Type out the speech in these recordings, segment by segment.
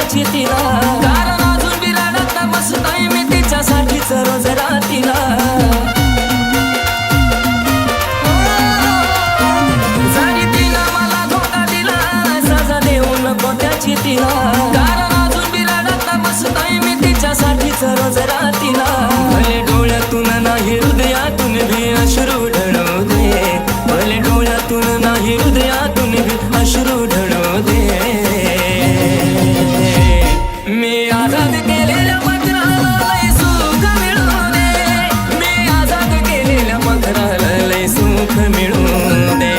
गोत्याची तिला, कारण अजून बिराडात बसतोय मी तिच्यासाठीच रोज रातीला. जरी तिनं मला धोका दिला सजा देऊन गोत्याची तिला, कारण अजून बिराडात बसतोय मी तिच्यासाठीच रोज रातीला. भले डोळ्यातून नाही हृदयातून भी अश्रू ढळू दे, भले डोळ्यातून नाही हृदयातून भी अश्रू ढळू दे. मी आजाद केलेल्या मकराला लय सुख मिळू दे, मी आजाद केलेल्या मकराला लय सुख मिळू दे.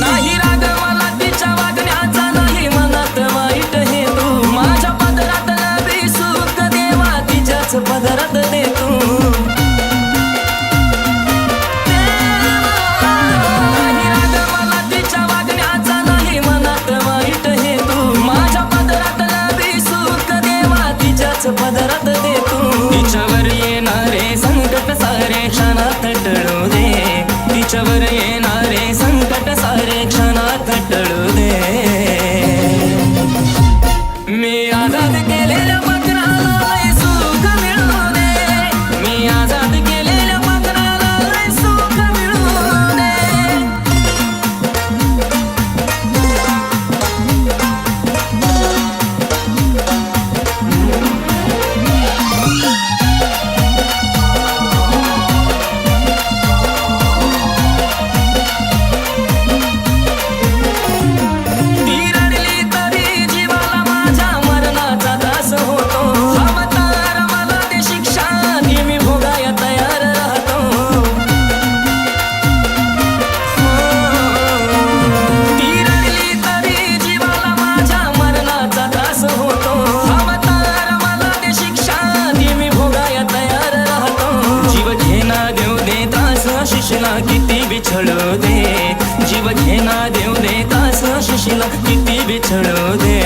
नाही राग मला तिच्या वागण्याचा, नाही मनात वाईट हे तू, माझ्या पदरात नवी सुख देवा तिच्याच पदरात दे तू. नाही राग मला तिच्या वागण्याचा, नाही मनात वाईट हे तू, माझ्या पदरात नवी सुख देवा तिच्याच पदरात दे तू. तिच्यावर येणारे संकट सारे क्षणात टळू दे, तिच्यावर येणारे संकट सारे क्षणात टळू दे. मी आजाद केलेल्या मकराला लय सुख मिळू दे, मी आजाद केलेल्या मकराला लय सुख मिळू दे. ती रडली तरी जीवाला माझ्या मरणाचा त्रास होतो, अवतार मला ते शिक्षा ती मी भोगाया तयार राहतो. ती रडली तरी जीवाला माझ्या मरणाचा त्रास होतो, अवतार मला ते शिक्षा ती मी भोगाया तयार राहतो. जीव घेना देऊ दे त्रास शिशला किती बिछडू दे, जीव घेना देऊ दे त्रास शिशला किती बिछडू दे.